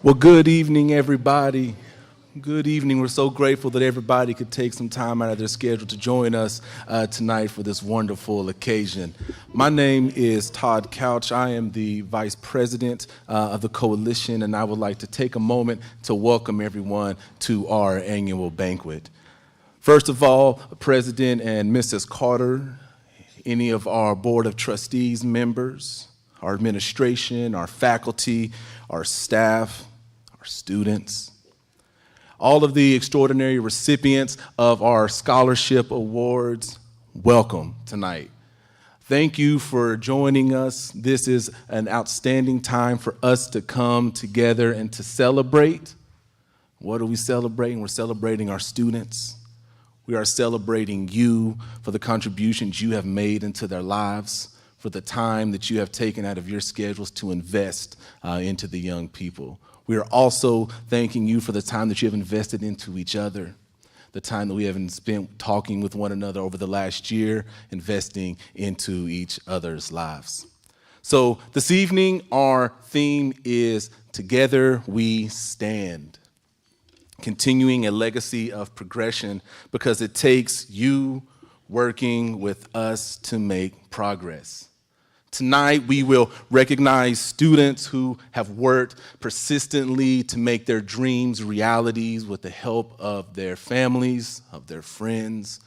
Well, good evening, everybody. Good evening. We're so grateful that everybody could take some time out of their schedule to join us tonight for this wonderful occasion. My name is Todd Couch. I am the Vice President of the Coalition, and I would like to take a moment to welcome everyone to our annual banquet. First of all, President and Mrs. Carter, any of our Board of Trustees members, our administration, our faculty, our staff, our students, all of the extraordinary recipients of our scholarship awards, welcome tonight. Thank you for joining us. This is an outstanding time for us to come together and to celebrate. What are we celebrating? We're celebrating our students. We are celebrating you for the contributions you have made into their lives, for the time that you have taken out of your schedules to invest into the young people. We are also thanking you for the time that you have invested into each other, the time that we have spent talking with one another over the last year, investing into each other's lives. So this evening, our theme is Together We Stand, continuing a legacy of progression because it takes you working with us to make progress. Tonight, we will recognize students who have worked persistently to make their dreams realities with the help of their families, of their friends,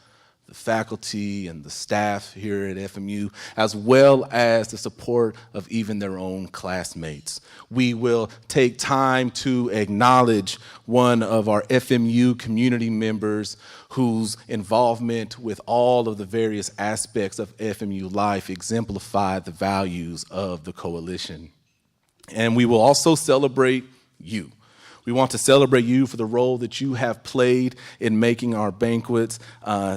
the faculty, and the staff here at FMU, as well as the support of even their own classmates. We will take time to acknowledge one of our FMU community members whose involvement with all of the various aspects of FMU life exemplify the values of the coalition. And we will also celebrate you. We want to celebrate you for the role that you have played in making our banquets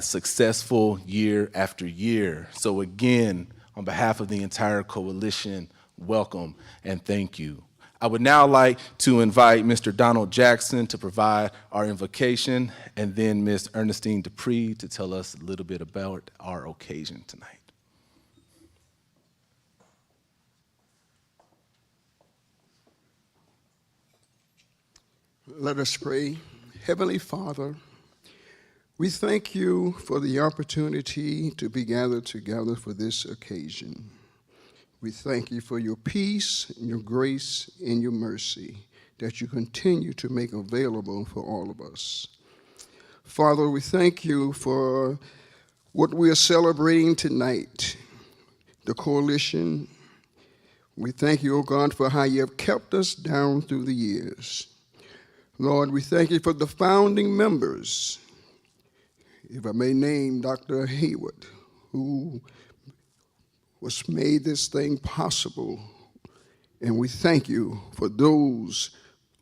successful year after year. So again, on behalf of the entire coalition, welcome and thank you. I would now like to invite Mr. Donald Jackson to provide our invocation, and then Ms. Ernestine Dupree to tell us a little bit about our occasion tonight. Let us pray. Heavenly Father, we thank you for the opportunity to be gathered together for this occasion. We thank you for your peace, your grace, and your mercy that you continue to make available for all of us. Father, we thank you for what we are celebrating tonight, the coalition. We thank you, O God, for how you have kept us down through the years. Lord, we thank you for the founding members, if I may name Dr. Hayward, who was made this thing possible. And we thank you for those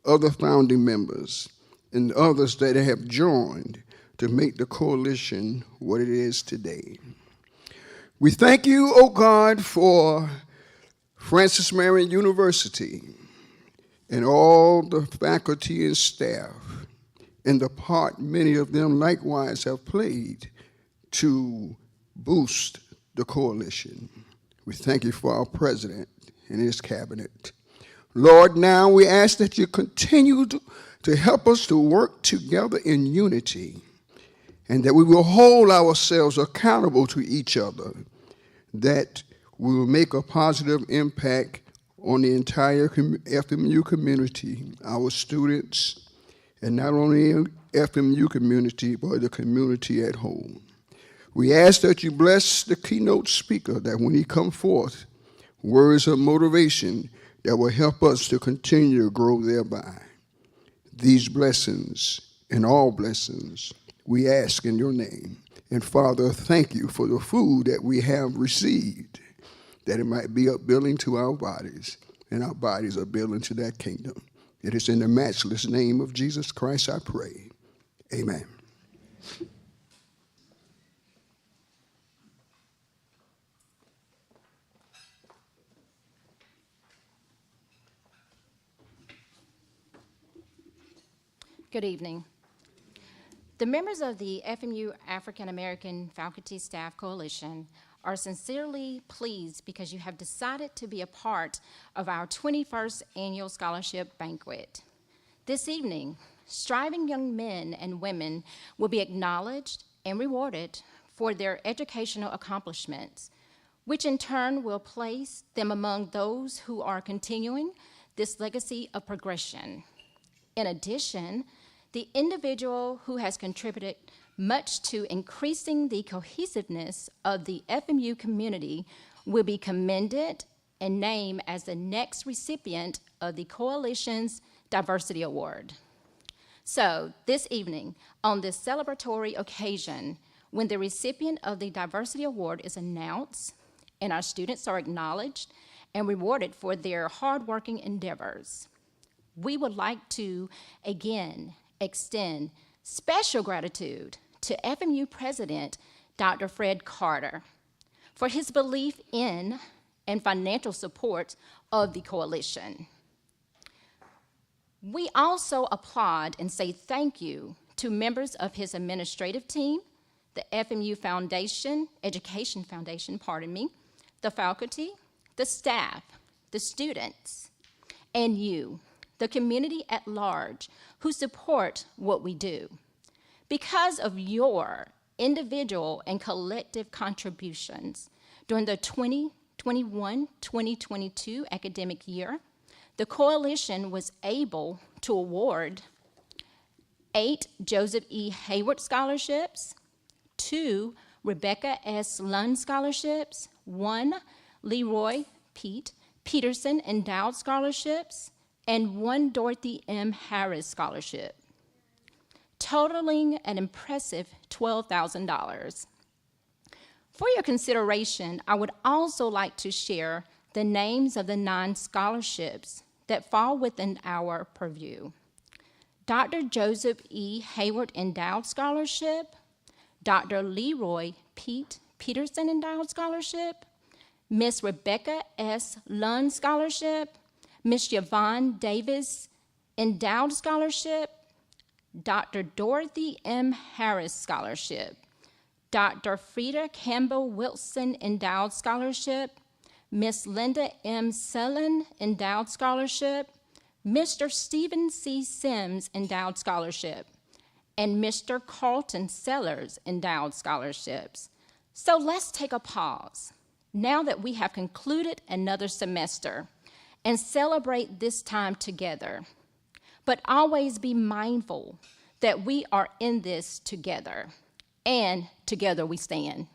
other founding members and others that have joined to make the coalition what it is today. We thank you, oh God, for Francis Marion University and all the faculty and staff, and the part many of them likewise have played to boost the coalition. We thank you for our president and his cabinet. Lord, now we ask that you continue to help us to work together in unity, and that we will hold ourselves accountable to each other, that we will make a positive impact on the entire FMU community, our students, and not only FMU community, but the community at home. We ask that you bless the keynote speaker, that when he come forth, words of motivation that will help us to continue to grow thereby. These blessings and all blessings we ask in your name. And Father, thank you for the food that we have received, that it might be upbuilding to our bodies, and our bodies are building to that kingdom. It is in the matchless name of Jesus Christ I pray. Amen. Good evening. The members of the FMU African American Faculty Staff Coalition are sincerely pleased because you have decided to be a part of our 21st Annual Scholarship Banquet. This evening, striving young men and women will be acknowledged and rewarded for their educational accomplishments, which in turn will place them among those who are continuing this legacy of progression. In addition, the individual who has contributed much to increasing the cohesiveness of the FMU community will be commended and named as the next recipient of the Coalition's Diversity Award. So this evening, on this celebratory occasion, when the recipient of the Diversity Award is announced and our students are acknowledged and rewarded for their hardworking endeavors, we would like to again extend special gratitude to FMU President Dr. Fred Carter for his belief in and financial support of the coalition. We also applaud and say thank you to members of his administrative team, the FMU Foundation, Education Foundation, the faculty, the staff, the students, and you, the community at large, who support what we do. Because of your individual and collective contributions during the 2021-2022 academic year, the coalition was able to award 8 Joseph E. Hayward scholarships, 2 Rebecca S. Lund scholarships, 1 Leroy Pete Peterson Endowed scholarships, and 1 Dorothy M. Harris scholarship, totaling an impressive $12,000. For your consideration, I would also like to share the names of the 9 scholarships that fall within our purview. Dr. Joseph E. Hayward Endowed Scholarship, Dr. Leroy Pete Peterson Endowed Scholarship, Miss Rebecca S. Lund Scholarship, Miss Yvonne Davis Endowed Scholarship, Dr. Dorothy M. Harris Scholarship, Dr. Frida Campbell Wilson Endowed Scholarship, Miss Linda M. Sullen Endowed Scholarship, Mr. Stephen C. Sims Endowed Scholarship, and Mr. Carlton Sellers Endowed Scholarships. So let's take a pause now that we have concluded another semester and celebrate this time together. But always be mindful that we are in this together, and together we stand.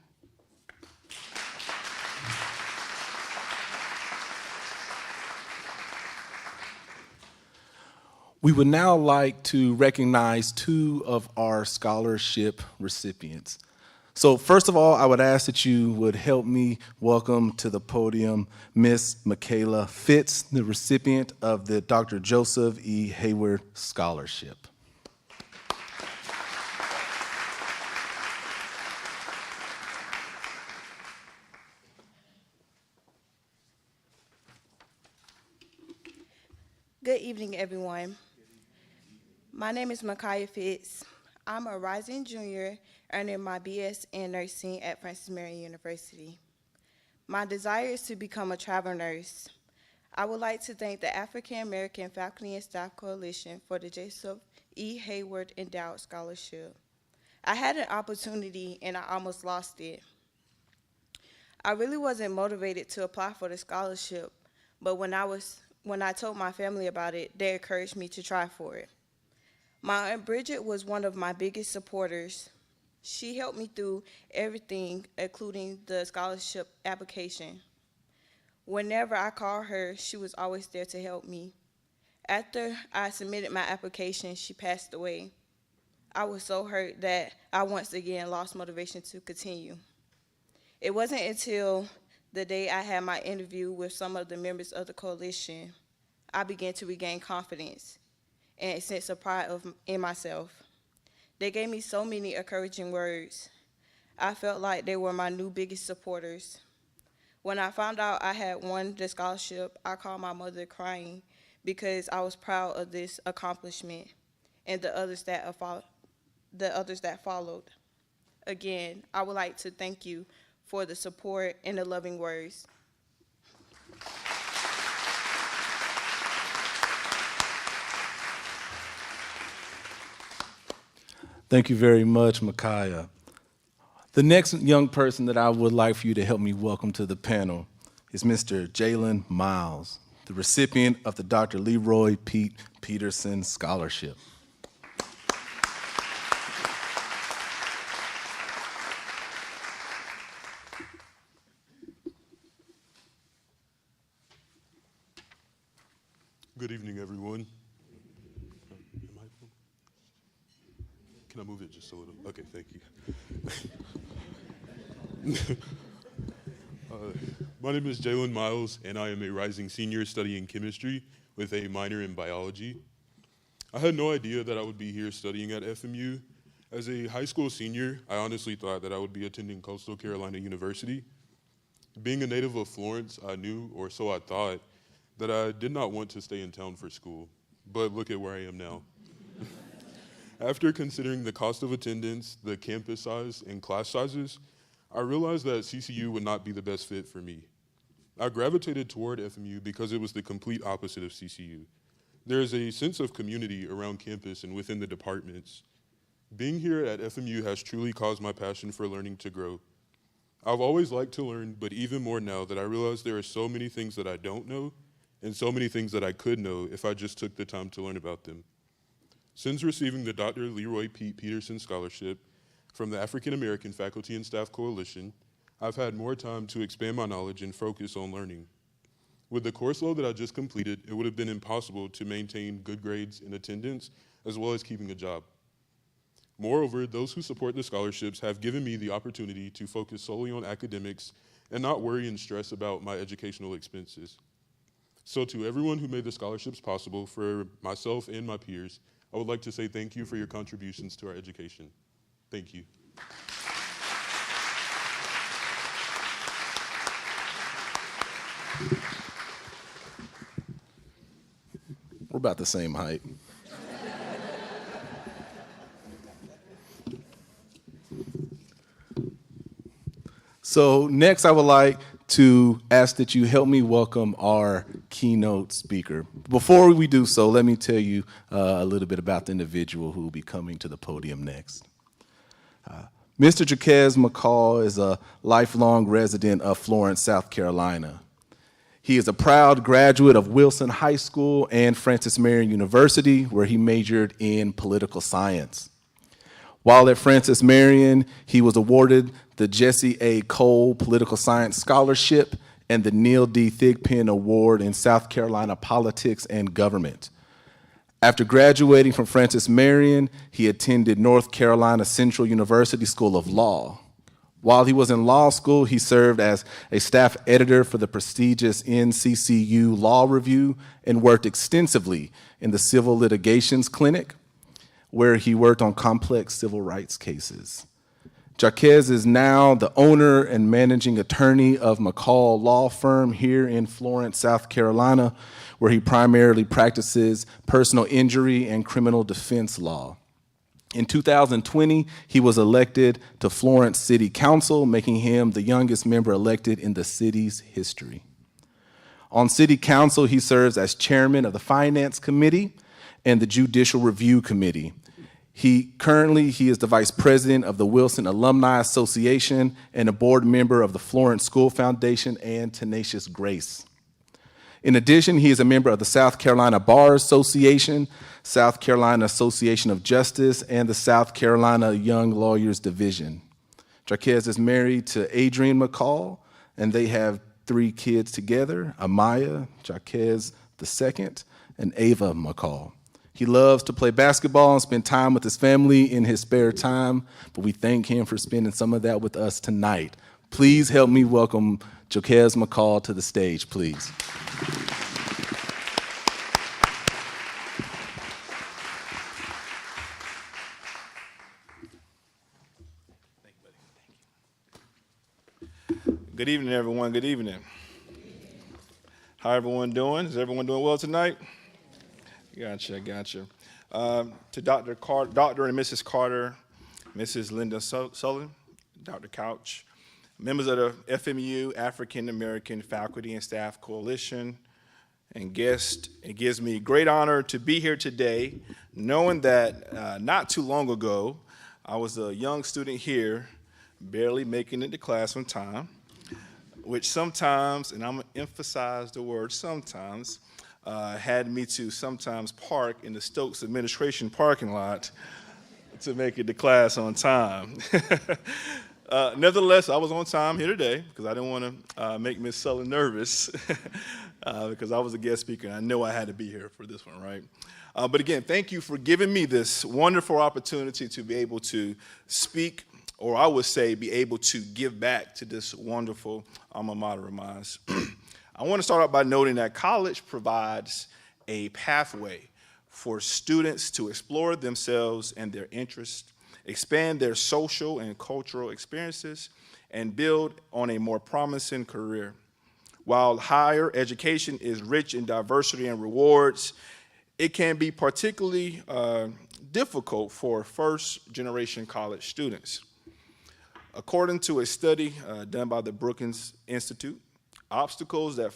We would now like to recognize 2 of our scholarship recipients. So first of all, I would ask that you would help me welcome to the podium Miss Michaela Fitz, the recipient of the Dr. Joseph E. Hayward Scholarship. Good evening, everyone. My name is Michaela Fitz. I'm a rising junior earning my BS in nursing at Francis Marion University. My desire is to become a travel nurse. I would like to thank the African American Faculty and Staff Coalition for the Joseph E. Hayward Endowed Scholarship. I had an opportunity and I almost lost it. I really wasn't motivated to apply for the scholarship, but when I told my family about it, they encouraged me to try for it. My Aunt Bridget was one of my biggest supporters. She helped me through everything, including the scholarship application. Whenever I called her, she was always there to help me. After I submitted my application, she passed away. I was so hurt that I once again lost motivation to continue. It wasn't until the day I had my interview with some of the members of the coalition, I began to regain confidence and a sense of pride in myself. They gave me so many encouraging words. I felt like they were my new biggest supporters. When I found out I had won the scholarship, I called my mother crying because I was proud of this accomplishment and the others that followed. Again, I would like to thank you for the support and the loving words. Thank you very much, Micaiah. The next young person that I would like for you to help me welcome to the panel is Mr. Jalen Miles, the recipient of the Dr. Leroy Pete Peterson Scholarship. Good evening, everyone. Can I move it just a little? Okay, thank you. My name is Jalen Miles, and I am a rising senior studying chemistry with a minor in biology. I had no idea that I would be here studying at FMU. As a high school senior, I honestly thought that I would be attending Coastal Carolina University. Being a native of Florence, I knew, or so I thought, that I did not want to stay in town for school, but look at where I am now. After considering the cost of attendance, the campus size, and class sizes, I realized that CCU would not be the best fit for me. I gravitated toward FMU because it was the complete opposite of CCU. There is a sense of community around campus and within the departments. Being here at FMU has truly caused my passion for learning to grow. I've always liked to learn, but even more now that I realize there are so many things that I don't know and so many things that I could know if I just took the time to learn about them. Since receiving the Dr. Leroy Pete Peterson Scholarship from the African American Faculty and Staff Coalition, I've had more time to expand my knowledge and focus on learning. With the course load that I just completed, it would have been impossible to maintain good grades and attendance, as well as keeping a job. Moreover, those who support the scholarships have given me the opportunity to focus solely on academics and not worry and stress about my educational expenses. So to everyone who made the scholarships possible, for myself and my peers, I would like to say thank you for your contributions to our education. Thank you. We're about the same height. So next I would like to ask that you help me welcome our keynote speaker. Before we do so, let me tell you a little bit about the individual who will be coming to the podium next. Mr. Jacquez Mccall is a lifelong resident of Florence, South Carolina. He is a proud graduate of Wilson High School and Francis Marion University, where he majored in political science. While at Francis Marion, he was awarded the Jesse A. Cole Political Science Scholarship and the Neil D. Thigpen Award in South Carolina Politics and Government. After graduating from Francis Marion, he attended North Carolina Central University School of Law. While he was in law school, he served as a staff editor for the prestigious NCCU Law Review and worked extensively in the Civil Litigations Clinic, where he worked on complex civil rights cases. Jacquez is now the owner and managing attorney of Mccall Law Firm here in Florence, South Carolina, where he primarily practices personal injury and criminal defense law. In 2020, he was elected to Florence City Council, making him the youngest member elected in the city's history. On City Council, he serves as chairman of the Finance Committee and the Judicial Review Committee. Currently, he is the vice president of the Wilson Alumni Association and a board member of the Florence School Foundation and Tenacious Grace. In addition, he is a member of the South Carolina Bar Association, South Carolina Association of Justice, and the South Carolina Young Lawyers Division. Jacquez is married to Adrienne Mccall, and they have 3 kids together, Amaya, Jacquez II, and Ava Mccall. He loves to play basketball and spend time with his family in his spare time, but we thank him for spending some of that with us tonight. Please help me welcome Jocas Mccall to the stage, please. Good evening, everyone. Good evening. How everyone doing? Is everyone doing well tonight? Gotcha. To Dr. and Mrs. Carter, Mrs. Linda Sullen, Dr. Couch, members of the FMU African American Faculty and Staff Coalition, and guests, it gives me great honor to be here today, knowing that not too long ago, I was a young student here, barely making it to class on time, which sometimes, and I'm going to emphasize the word sometimes, had me to sometimes park in the Stokes administration parking lot to make it to class on time. Nevertheless, I was on time here today because I didn't want to make Ms. Sullen nervous because I was a guest speaker and I know I had to be here for this one, right? But again, thank you for giving me this wonderful opportunity to be able to speak, or I would say be able to give back to this wonderful alma mater of mine. I want to start out by noting that college provides a pathway for students to explore themselves and their interests, expand their social and cultural experiences, and build on a more promising career. While higher education is rich in diversity and rewards, it can be particularly difficult for first-generation college students. According to a study done by the Brookings Institute, obstacles that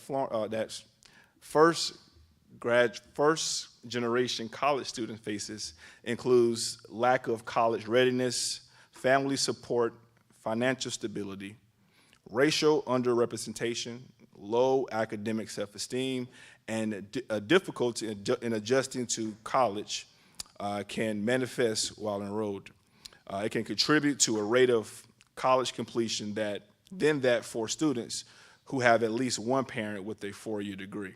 first-generation college student faces includes lack of college readiness, family support, financial stability, racial underrepresentation, low academic self-esteem, and difficulty in adjusting to college can manifest while enrolled. It can contribute to a rate of college completion that for students who have at least one parent with a 4-year degree.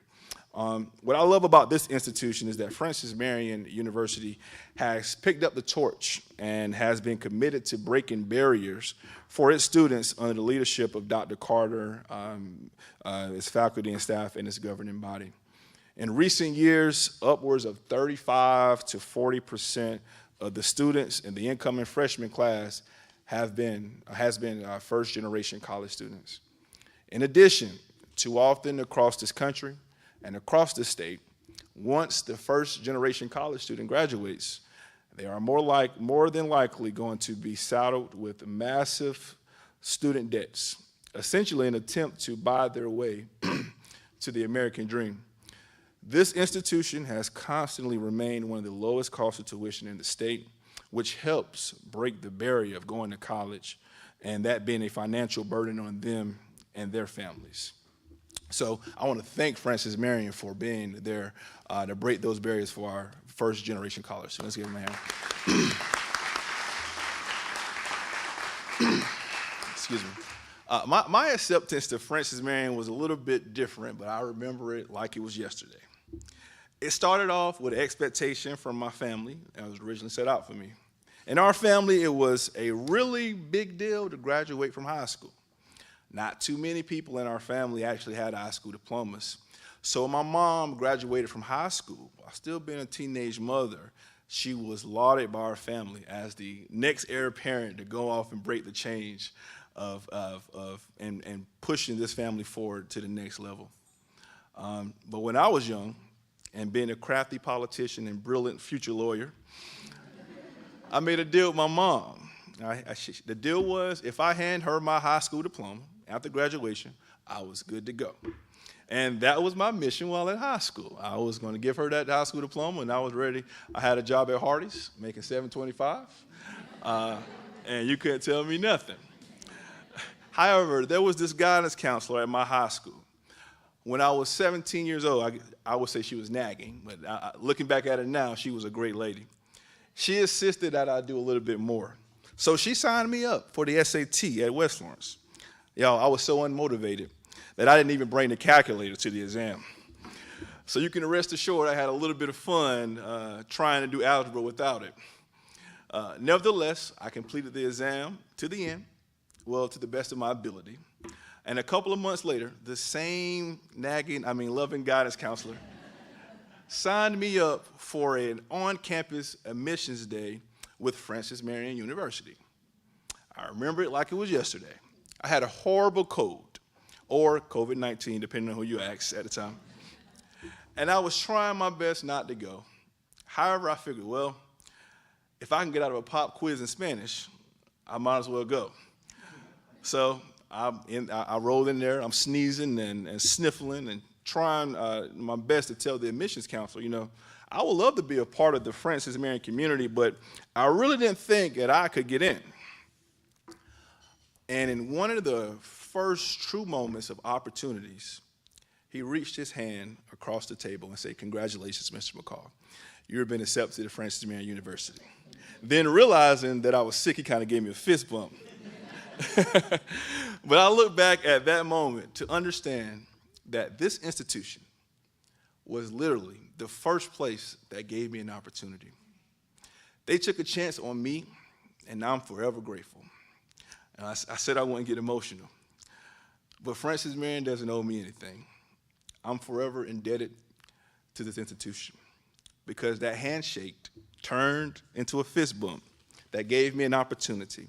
What I love about this institution is that Francis Marion University has picked up the torch and has been committed to breaking barriers for its students under the leadership of Dr. Carter, its faculty and staff, and its governing body. In recent years, upwards of 35 to 40% of the students in the incoming freshman class has been first-generation college students. In addition, too often across this country and across the state, once the first-generation college student graduates, they are more than likely going to be saddled with massive student debts, essentially an attempt to buy their way to the American dream. This institution has constantly remained one of the lowest costs of tuition in the state, which helps break the barrier of going to college and that being a financial burden on them and their families. So I want to thank Francis Marion for being there to break those barriers for our first-generation college students. Let's give him a hand. Excuse me. My acceptance to Francis Marion was a little bit different, but I remember it like it was yesterday. It started off with an expectation from my family that was originally set out for me. In our family, it was a really big deal to graduate from high school. Not too many people in our family actually had high school diplomas. So my mom graduated from high school while still being a teenage mother. She was lauded by our family as the next heir apparent to go off and break the change and pushing this family forward to the next level. But when I was young and being a crafty politician and brilliant future lawyer, I made a deal with my mom. The deal was if I hand her my high school diploma after graduation, I was good to go. And that was my mission while in high school. I was going to give her that high school diploma, and I was ready. I had a job at Hardee's, making $7.25, and you couldn't tell me nothing. However, there was this guidance counselor at my high school. When I was 17 years old, I would say she was nagging, but looking back at it now, she was a great lady. She insisted that I do a little bit more. So she signed me up for the SAT at West Florence. Y'all, I was so unmotivated that I didn't even bring the calculator to the exam. So you can rest assured I had a little bit of fun trying to do algebra without it. Nevertheless, I completed the exam to the end, well, to the best of my ability. And a couple of months later, the same loving guidance counselor signed me up for an on-campus admissions day with Francis Marion University. I remember it like it was yesterday. I had a horrible cold, or COVID-19, depending on who you ask at the time. And I was trying my best not to go. However, I figured, well, if I can get out of a pop quiz in Spanish, I might as well go. So I rolled in there. I'm sneezing and sniffling and trying my best to tell the admissions counselor, I would love to be a part of the Francis Marion community, but I really didn't think that I could get in. And in one of the first true moments of opportunities, he reached his hand across the table and said, "Congratulations, Mr. McCall. You've been accepted to Francis Marion University." Then realizing that I was sick, he kind of gave me a fist bump. But I look back at that moment to understand that this institution was literally the first place that gave me an opportunity. They took a chance on me, and I'm forever grateful. And I said I wouldn't get emotional, but Francis Marion doesn't owe me anything. I'm forever indebted to this institution because that handshake turned into a fist bump that gave me an opportunity.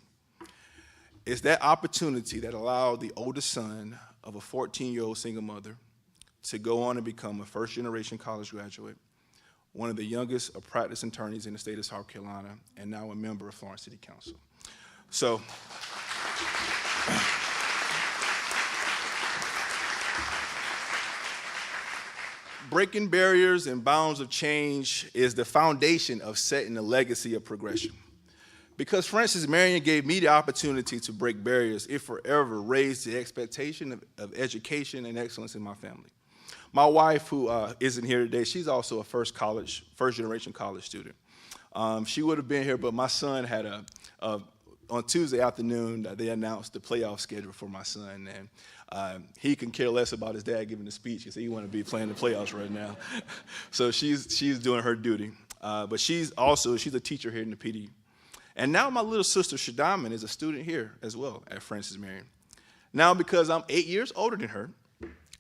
It's that opportunity that allowed the oldest son of a 14-year-old single mother to go on and become a first-generation college graduate, one of the youngest of practice attorneys in the state of South Carolina, and now a member of Florence City Council. So, breaking barriers and bounds of change is the foundation of setting a legacy of progression. Because Francis Marion gave me the opportunity to break barriers, it forever raised the expectation of education and excellence in my family. My wife, who isn't here today, she's also a first-generation college student. She would have been here, but my son had on Tuesday afternoon, they announced the playoff schedule for my son, and he can care less about his dad giving the speech. He said he want to be playing the playoffs right now. So she's doing her duty. But she's a teacher here in the PD. And now my little sister, Shadaman, is a student here as well at Francis Marion. Now, because I'm 8 years older than her,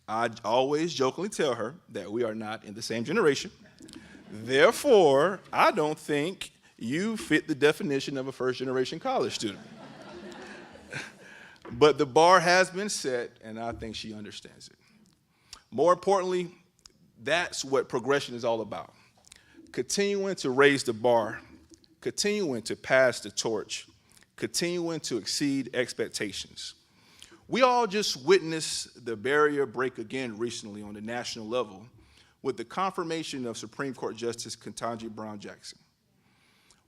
I always jokingly tell her that we are not in the same generation. Therefore, I don't think you fit the definition of a first-generation college student. But the bar has been set, and I think she understands it. More importantly, that's what progression is all about. Continuing to raise the bar, continuing to pass the torch, continuing to exceed expectations. We all just witnessed the barrier break again recently on the national level with the confirmation of Supreme Court Justice Ketanji Brown Jackson.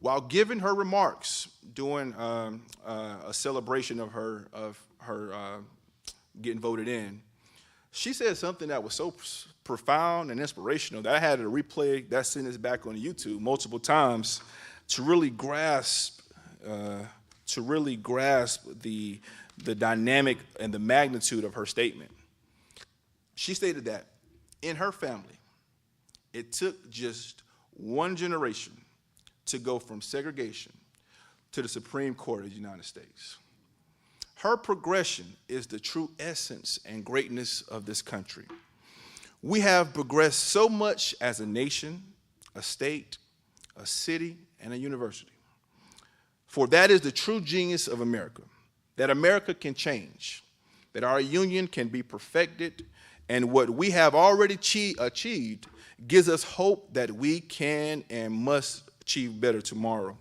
While giving her remarks during a celebration of her getting voted in, she said something that was so profound and inspirational that I had to replay that sentence back on YouTube multiple times to really grasp the dynamic and the magnitude of her statement. She stated that in her family, it took just one generation to go from segregation to the Supreme Court of the United States. Her progression is the true essence and greatness of this country. We have progressed so much as a nation, a state, a city, and a university. For that is the true genius of America, that America can change, that our union can be perfected, and what we have already achieved gives us hope that we can and must achieve better tomorrow.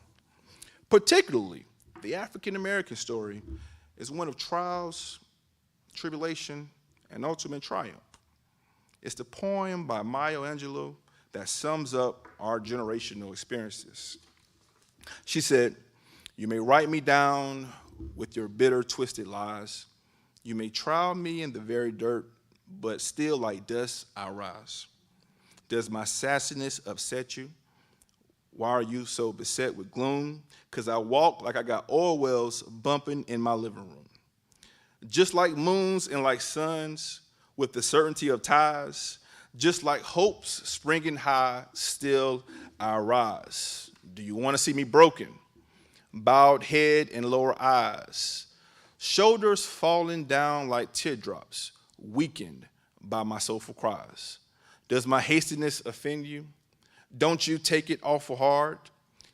Particularly, the African-American story is one of trials, tribulation, and ultimate triumph. It's the poem by Maya Angelou that sums up our generational experiences. She said, "You may write me down with your bitter, twisted lies. You may trowel me in the very dirt, but still like dust I rise. Does my sassiness upset you? Why are you so beset with gloom? 'Cause I walk like I got oil wells bumping in my living room. Just like moons and like suns, with the certainty of ties, just like hopes springing high, still I rise. Do you want to see me broken? Bowed head and lower eyes, shoulders falling down like teardrops, weakened by my soulful cries. Does my hastiness offend you? Don't you take it awful hard?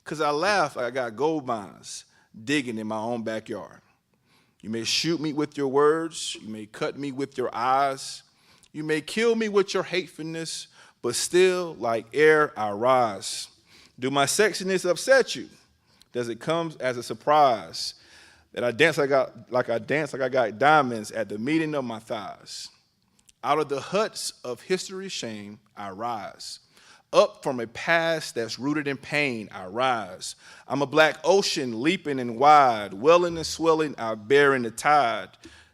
'Cause I laugh like I got gold mines digging in my own backyard. You may shoot me with your words, you may cut me with your eyes, you may kill me with your hatefulness, but still like air I rise. Do my sexiness upset you? Does it come as a surprise that I dance like I got diamonds at the meeting of my thighs? Out of the huts of history's shame I rise. Up from a past that's rooted in pain, I rise. I'm a black ocean leaping and wide, welling and swelling, I bear in the tide.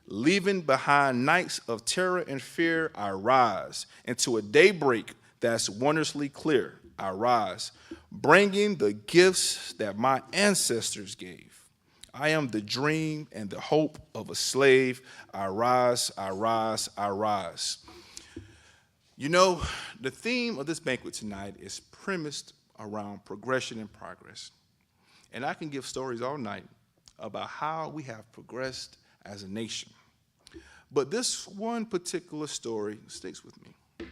Leaving behind nights of terror and fear, I rise. Into a daybreak that's wondrously clear, I rise. Bringing the gifts that my ancestors gave. I am the dream and the hope of a slave. I rise, I rise, I rise. You know, the theme of this banquet tonight is premised around progression and progress. And I can give stories all night about how we have progressed as a nation. But this one particular story sticks with me.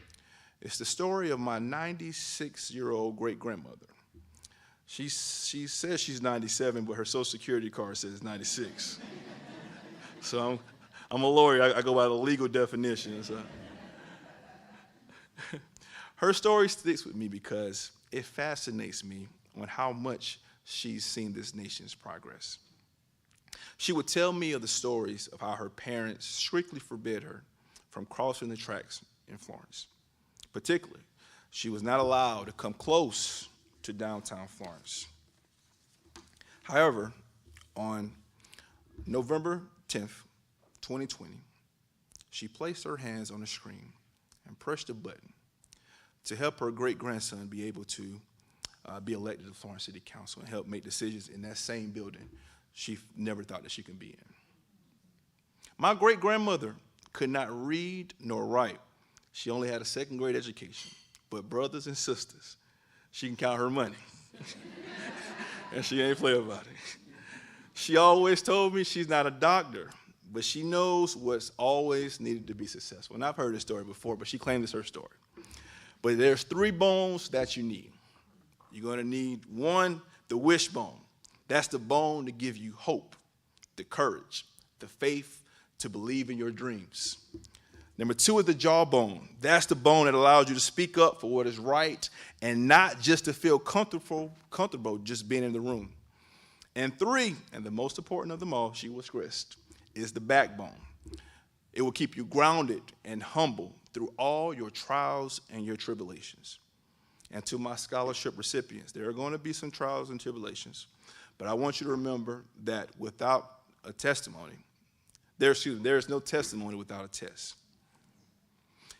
It's the story of my 96-year-old great-grandmother. She says she's 97, but her Social Security card says 96. So I'm a lawyer. I go by the legal definition. So. Her story sticks with me because it fascinates me on how much she's seen this nation's progress. She would tell me of the stories of how her parents strictly forbid her from crossing the tracks in Florence. Particularly, she was not allowed to come close to downtown Florence. However, on November 10th, 2020, she placed her hands on the screen and pressed a button to help her great-grandson be able to be elected to the Florence City Council and help make decisions in that same building she never thought that she could be in. My great-grandmother could not read nor write. She only had a second-grade education. But brothers and sisters, she can count her money. And she ain't play about it. She always told me she's not a doctor, but she knows what's always needed to be successful. And I've heard this story before, but she claimed it's her story. But there's 3 bones that you need. You're going to need 1, the wishbone. That's the bone to give you hope, the courage, the faith to believe in your dreams. Number 2 is the jawbone. That's the bone that allows you to speak up for what is right and not just to feel comfortable just being in the room. And 3, and the most important of them all, she was stressed, is the backbone. It will keep you grounded and humble through all your trials and your tribulations. And to my scholarship recipients, there are going to be some trials and tribulations, but I want you to remember that without a testimony, there is no testimony without a test.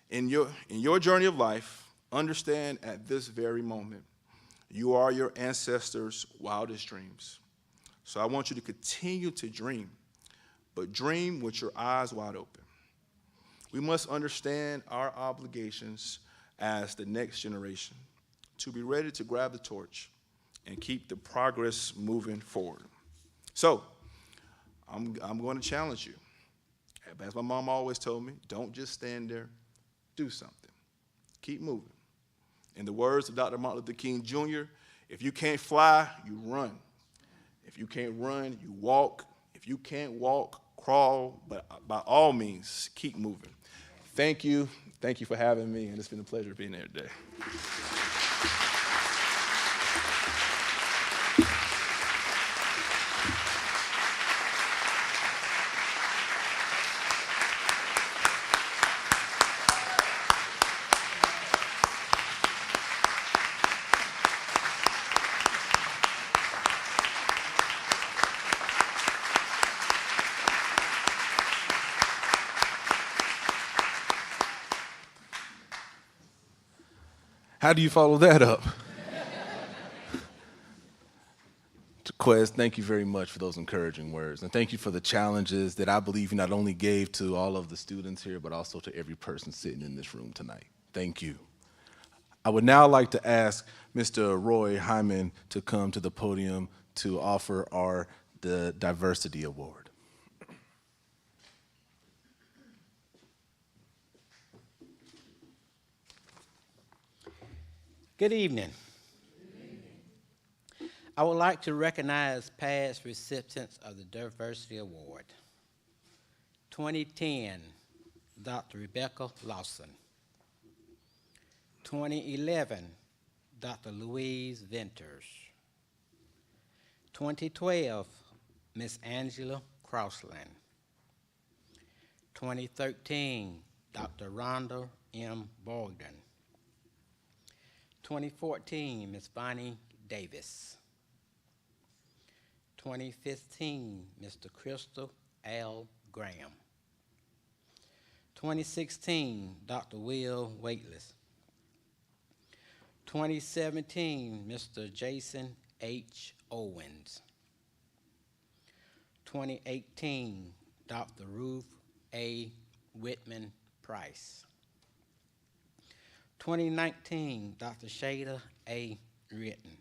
In your journey of life, understand at this very moment, you are your ancestors' wildest dreams. So I want you to continue to dream, but dream with your eyes wide open. We must understand our obligations as the next generation to be ready to grab the torch and keep the progress moving forward. So I'm going to challenge you. As my mom always told me, don't just stand there, do something. Keep moving. In the words of Dr. Martin Luther King Jr., if you can't fly, you run. If you can't run, you walk. If you can't walk, crawl, but by all means, keep moving. Thank you. Thank you for having me, and it's been a pleasure being here today. How do you follow that up? Jacquez, thank you very much for those encouraging words. And thank you for the challenges that I believe you not only gave to all of the students here, but also to every person sitting in this room tonight. Thank you. I would now like to ask Mr. Roy Hyman to come to the podium to offer the Diversity Award. Good evening. I would like to recognize past recipients of the Diversity Award. 2010, Dr. Rebecca Lawson. 2011, Dr. Louise Venters. 2012, Miss Angela Crossland. 2013, Dr. Rhonda M. Bogdan. 2014, Ms. Bonnie Davis. 2015, Mr. Crystal L. Graham. 2016, Dr. Will Waitless. 2017, Mr. Jason H. Owens. 2018, Dr. Ruth A. Whitman Price. 2019, Dr. Shada A. Ritten.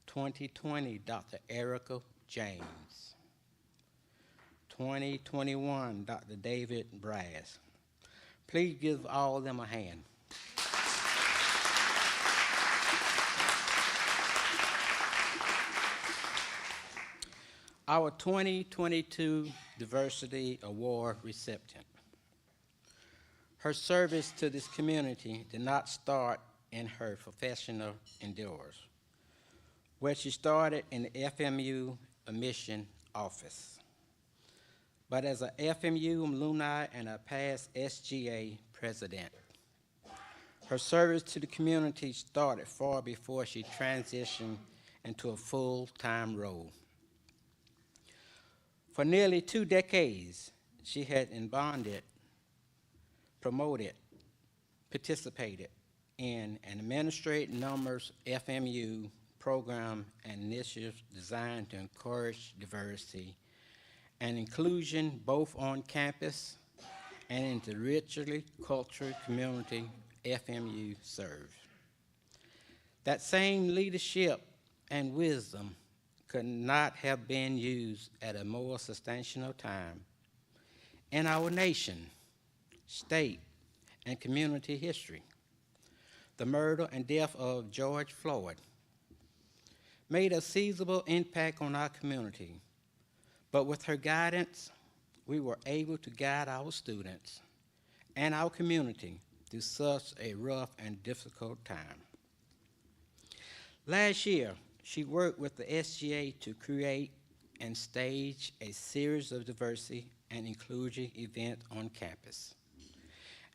2020, Dr. Erica James. 2021, Dr. David Brass. Please give all of them a hand. Our 2022 Diversity Award recipient. Her service to this community did not start in her professional endeavors, where she started in the FMU admission office, but as a FMU alumni and a past SGA president. Her service to the community started far before she transitioned into a full-time role. For nearly 2 decades, she had embodied, promoted, participated in and administrated numerous FMU program and initiatives designed to encourage diversity and inclusion both on campus and in the richly cultural community FMU serves. That same leadership and wisdom could not have been used at a more substantial time in our nation, state, and community history. The murder and death of George Floyd made a sizable impact on our community, but with her guidance, we were able to guide our students and our community through such a rough and difficult time. Last year, she worked with the SGA to create and stage a series of diversity and inclusion events on campus.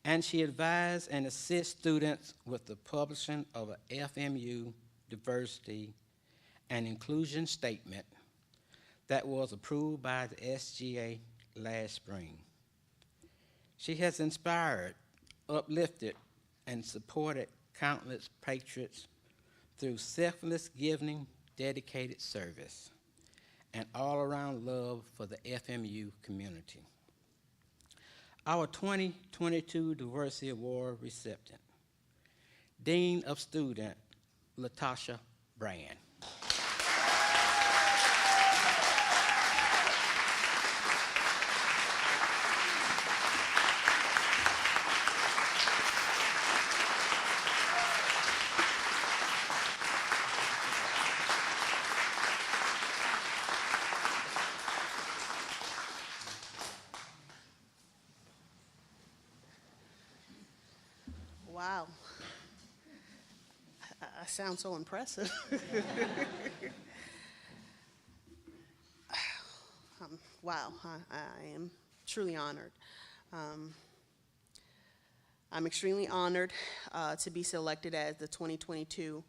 And she advised and assists students with the publishing of a FMU diversity and inclusion statement that was approved by the SGA last spring. She has inspired, uplifted, and supported countless patriots through selfless giving, dedicated service, and all-around love for the FMU community. Our 2022 Diversity Award recipient, Dean of Student, Latasha Brand. Wow. I sound so impressive. Wow, I am truly honored. I'm extremely honored to be selected as the 2022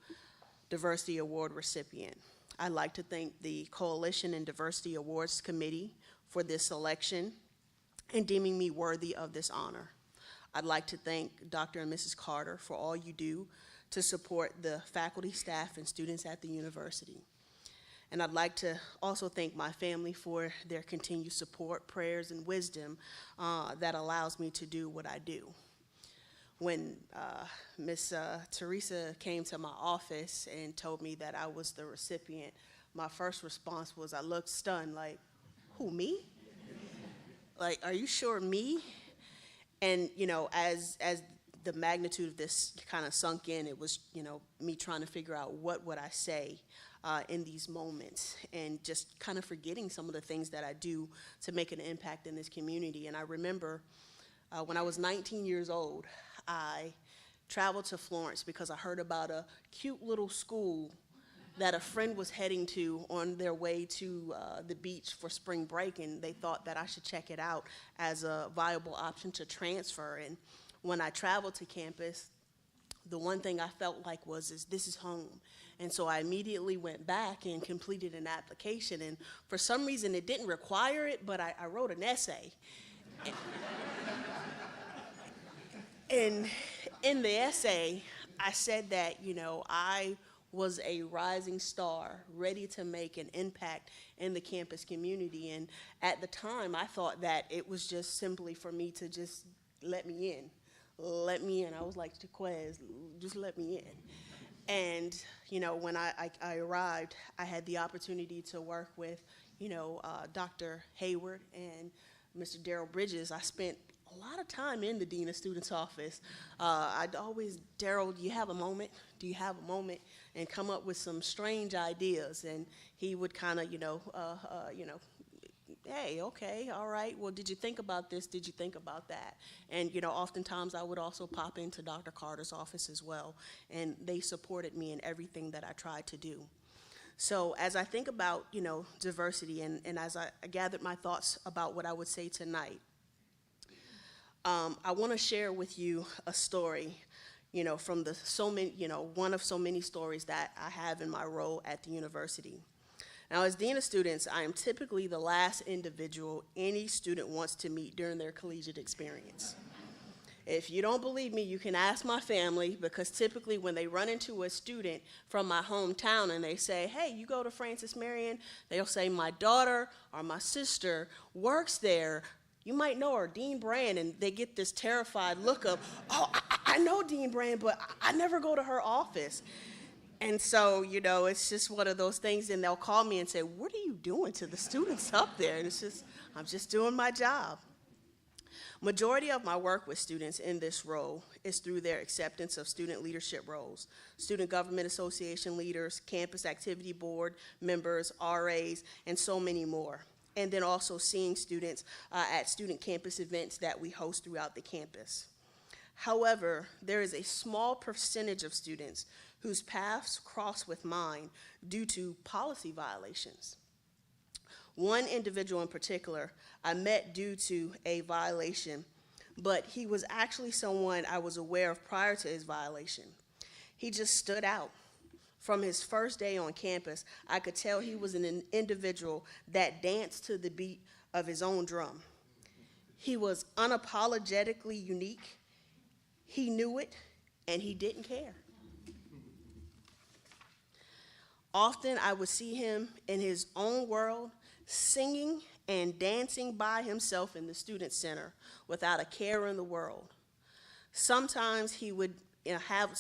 Diversity Award recipient. I'd like to thank the Coalition and Diversity Awards Committee for this selection and deeming me worthy of this honor. I'd like to thank Dr. and Mrs. Carter for all you do to support the faculty, staff, and students at the university. And I'd like to also thank my family for their continued support, prayers, and wisdom that allows me to do what I do. When Miss Teresa came to my office and told me that I was the recipient, my first response was I looked stunned, like, who, me? Like, are you sure me? And, you know, as the magnitude of this kind of sunk in, it was, you know, me trying to figure out what would I say in these moments and just kind of forgetting some of the things that I do to make an impact in this community. And I remember when I was 19 years old, I traveled to Florence because I heard about a cute little school that a friend was heading to on their way to the beach for spring break, and they thought that I should check it out as a viable option to transfer. And when I traveled to campus, the one thing I felt like is this is home. And so I immediately went back and completed an application. And for some reason, it didn't require it, but I wrote an essay. And in the essay, I said that, I was a rising star, ready to make an impact in the campus community. And at the time, I thought that it was just simply for me to just let me in. Let me in. I was like, Jacquez, just let me in. And, when I arrived, I had the opportunity to work with, Dr. Hayward and Mr. Daryl Bridges. I spent a lot of time in the Dean of Students office. I'd always, Daryl, do you have a moment? Do you have a moment? And come up with some strange ideas. And he would kind of, hey, okay, all right, well, did you think about this? Did you think about that? And, oftentimes I would also pop into Dr. Carter's office as well, and they supported me in everything that I tried to do. So as I think about, diversity, and as I gathered my thoughts about what I would say tonight, I want to share with you a story, from the one of so many stories that I have in my role at the university. Now, as Dean of Students, I am typically the last individual any student wants to meet during their collegiate experience. If you don't believe me, you can ask my family, because typically when they run into a student from my hometown and they say, hey, you go to Francis Marion, they'll say, my daughter or my sister works there. You might know her, Dean Brand, and they get this terrified look of, oh, I know Dean Brand, but I never go to her office. And so, it's just one of those things, and they'll call me and say, what are you doing to the students up there? And it's just, I'm just doing my job. Majority of my work with students in this role is through their acceptance of student leadership roles, student government association leaders, campus activity board members, RAs, and so many more. And then also seeing students at student campus events that we host throughout the campus. However, there is a small percentage of students whose paths cross with mine due to policy violations. One individual in particular I met due to a violation, but he was actually someone I was aware of prior to his violation. He just stood out. From his first day on campus, I could tell he was an individual that danced to the beat of his own drum. He was unapologetically unique. He knew it, and he didn't care. Often I would see him in his own world, singing and dancing by himself in the student center without a care in the world. Sometimes he would have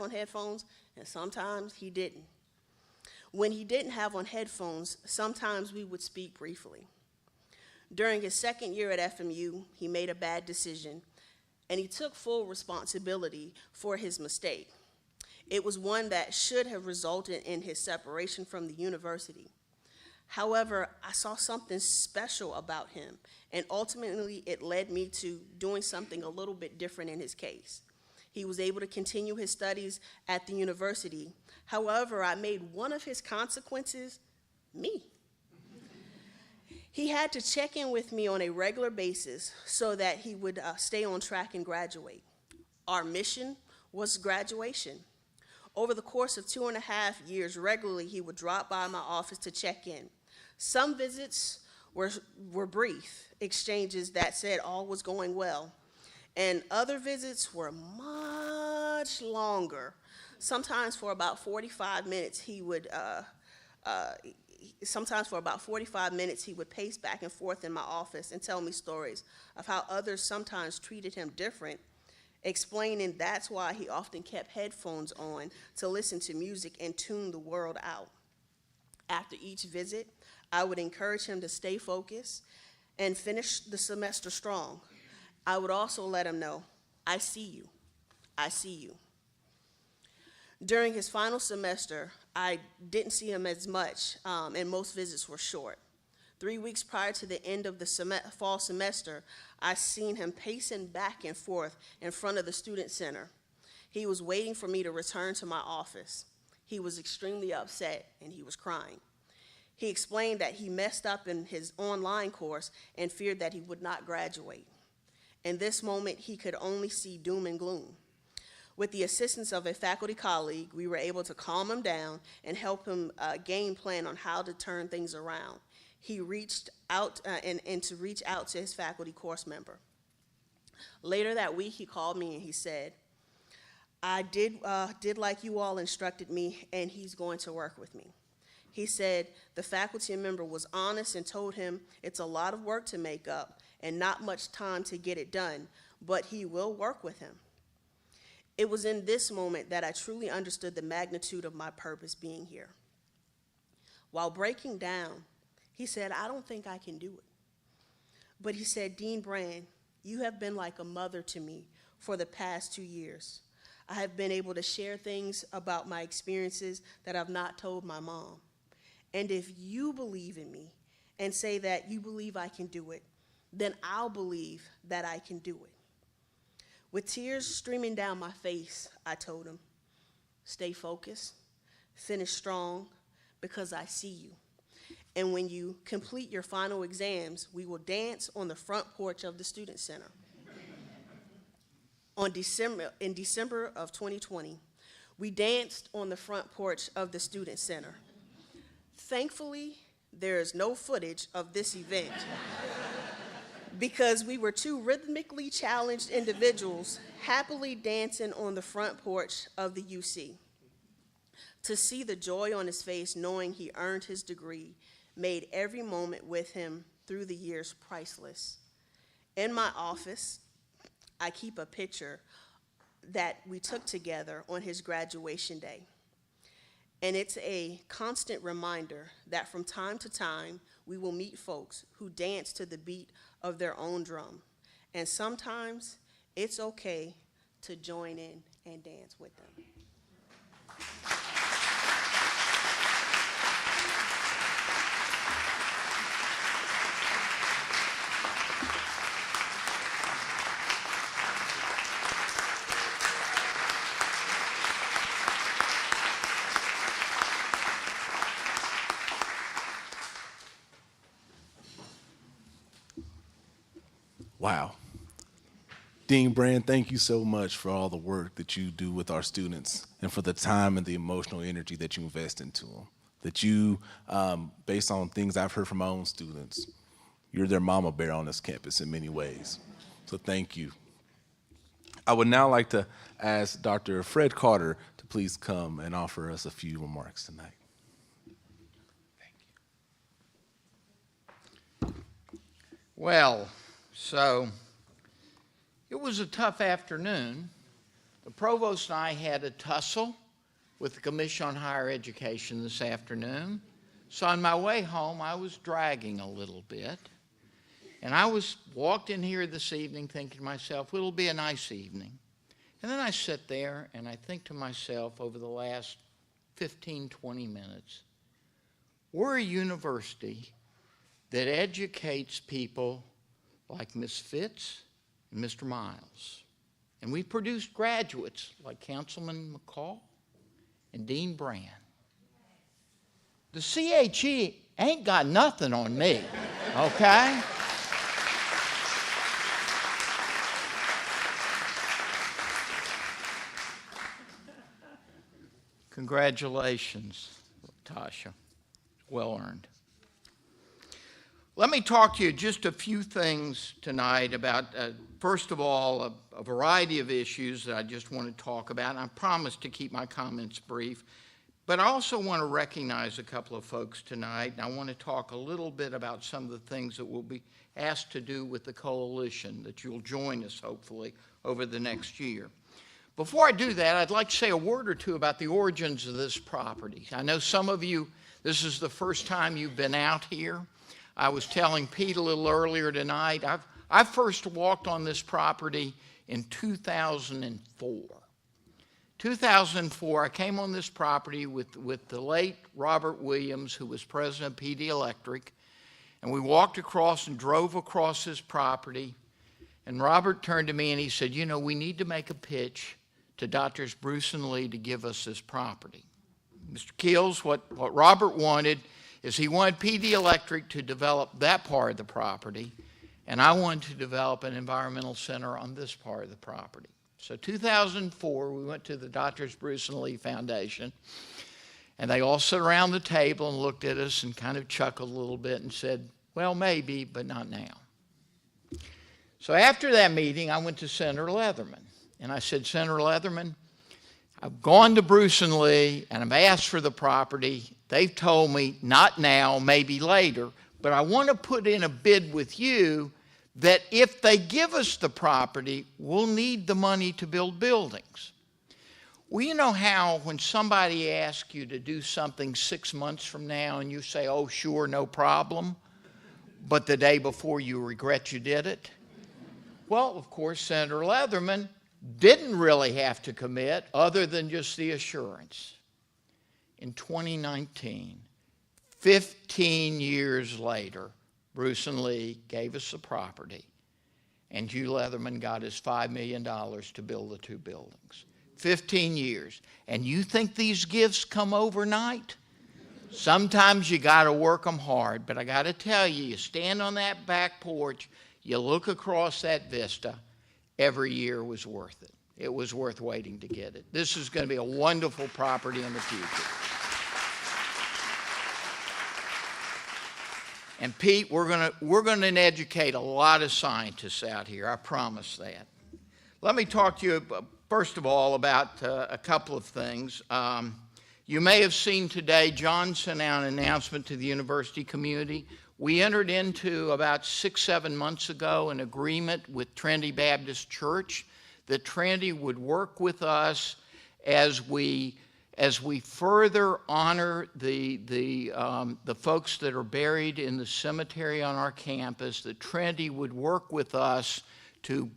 on headphones, and sometimes he didn't. When he didn't have on headphones, sometimes we would speak briefly. During his second year at FMU, he made a bad decision, and he took full responsibility for his mistake. It was one that should have resulted in his separation from the university. However, I saw something special about him, and ultimately it led me to doing something a little bit different in his case. He was able to continue his studies at the university. However, I made one of his consequences me. He had to check in with me on a regular basis so that he would stay on track and graduate. Our mission was graduation. Over the course of 2.5 years, regularly he would drop by my office to check in. Some visits were brief exchanges that said all was going well, and other visits were much longer. Sometimes for about 45 minutes he would pace back and forth in my office and tell me stories of how others sometimes treated him different, explaining that's why he often kept headphones on to listen to music and tune the world out. After each visit, I would encourage him to stay focused and finish the semester strong. I would also let him know, I see you, I see you. During his final semester, I didn't see him as much, and most visits were short. 3 weeks prior to the end of the fall semester, I seen him pacing back and forth in front of the student center. He was waiting for me to return to my office. He was extremely upset, and he was crying. He explained that he messed up in his online course and feared that he would not graduate. In this moment, he could only see doom and gloom. With the assistance of a faculty colleague, we were able to calm him down and help him game plan on how to turn things around. He reached out and to reach out to his faculty course member. Later that week, he called me and he said, I did like you all instructed me, and he's going to work with me. He said the faculty member was honest and told him it's a lot of work to make up and not much time to get it done, but he will work with him. It was in this moment that I truly understood the magnitude of my purpose being here. While breaking down, he said, I don't think I can do it. But he said, Dean Brand, you have been like a mother to me for the past 2 years. I have been able to share things about my experiences that I've not told my mom. And if you believe in me and say that you believe I can do it, then I'll believe that I can do it. With tears streaming down my face, I told him, stay focused, finish strong, because I see you. And when you complete your final exams, we will dance on the front porch of the Student Center. In December of 2020, we danced on the front porch of the Student Center. Thankfully, there is no footage of this event because we were two rhythmically challenged individuals happily dancing on the front porch of the UC. To see the joy on his face knowing he earned his degree made every moment with him through the years priceless. In my office, I keep a picture that we took together on his graduation day. And it's a constant reminder that from time to time, we will meet folks who dance to the beat of their own drum. And sometimes it's okay to join in and dance with them. Wow. Dean Brand, thank you so much for all the work that you do with our students and for the time and the emotional energy that you invest into them. That you, based on things I've heard from my own students, you're their mama bear on this campus in many ways. So thank you. I would now like to ask Dr. Fred Carter to please come and offer us a few remarks tonight. Well, so it was a tough afternoon. The provost and I had a tussle with the Commission on Higher Education this afternoon. So on my way home, I was dragging a little bit. And I walked in here this evening thinking to myself, well, it'll be a nice evening. And then I sit there and I think to myself over the last 15, 20 minutes, we're a university that educates people like Ms. Fitz and Mr. Miles. And we produced graduates like Councilman McCall and Dean Brand. The CHE ain't got nothing on me, okay? Congratulations, Tasha. Well earned. Let me talk to you just a few things tonight about, first of all, a variety of issues that I just want to talk about. And I promise to keep my comments brief. But I also want to recognize a couple of folks tonight. And I want to talk a little bit about some of the things that we'll be asked to do with the coalition, that you'll join us, hopefully, over the next year. Before I do that, I'd like to say a word or two about the origins of this property. I know some of you, this is the first time you've been out here. I was telling Pete a little earlier tonight, I first walked on this property in 2004. 2004, I came on this property with the late Robert Williams, who was president of PD Electric, and we walked across and drove across his property, and Robert turned to me and he said, you know, we need to make a pitch to Drs. Bruce and Lee to give us this property. Mr. Keels, what Robert wanted is he wanted PD Electric to develop that part of the property, and I wanted to develop an environmental center on this part of the property. So 2004, we went to the Drs. Bruce and Lee Foundation, and they all sat around the table and looked at us and kind of chuckled a little bit and said, well, maybe, but not now. So after that meeting, I went to Senator Leatherman, and I said, Senator Leatherman, I've gone to Bruce and Lee, and I've asked for the property. They've told me, not now, maybe later, but I want to put in a bid with you that if they give us the property, we'll need the money to build buildings. Well, you know how when somebody asks you to do something 6 months from now and you say, oh, sure, no problem, but the day before you regret you did it? Well, of course, Senator Leatherman didn't really have to commit other than just the assurance. In 2019, 15 years later, Bruce and Lee gave us the property, and Hugh Leatherman got us $5 million to build the 2 buildings. 15 years. And you think these gifts come overnight? Sometimes you got to work them hard, but I got to tell you, you stand on that back porch, you look across that vista, every year was worth it. It was worth waiting to get it. This is going to be a wonderful property in the future. And Pete, we're going to educate a lot of scientists out here. I promise that. Let me talk to you first of all about a couple of things. You may have seen today John sent out an announcement to the university community. We entered into about 7 months ago an agreement with Trinity Baptist Church that Trinity would work with us as we further honor the folks that are buried in the cemetery on our campus, that Trinity would work with us to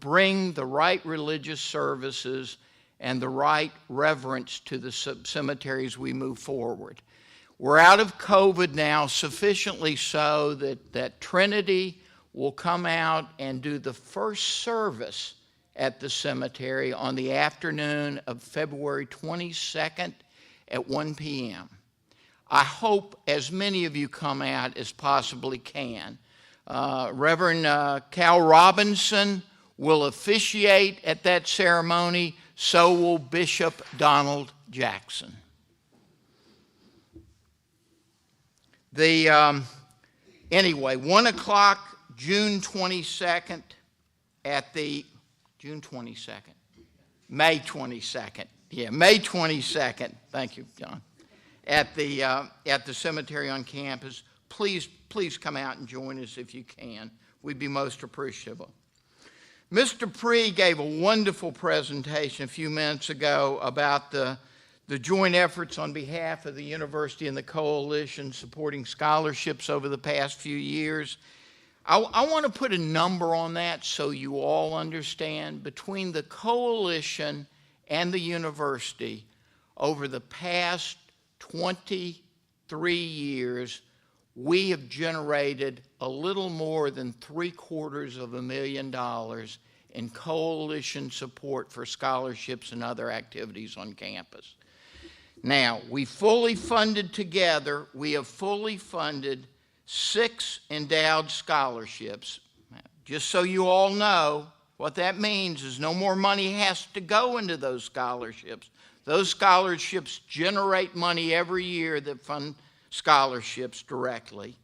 bring the right religious services and the right reverence to the cemeteries we move forward. We're out of COVID now, sufficiently so that Trinity will come out and do the first service at the cemetery on the afternoon of February 22nd at 1 p.m. I hope as many of you come out as possibly can. Reverend Cal Robinson will officiate at that ceremony, so will Bishop Donald Jackson. Anyway, 1 o'clock, June 22nd at the May 22nd. Yeah, May 22nd. Thank you, John. At the cemetery on campus. Please come out and join us if you can. We'd be most appreciative. Mr. Pree gave a wonderful presentation a few minutes ago about the joint efforts on behalf of the university and the coalition supporting scholarships over the past few years. I want to put a number on that so you all understand. Between the coalition and the university, over the past 23 years, we have generated a little more than $750,000 in coalition support for scholarships and other activities on campus. Now, we fully funded together, we have fully funded 6 endowed scholarships. Just so you all know, what that means is no more money has to go into those scholarships. Those scholarships generate money every year that fund scholarships directly.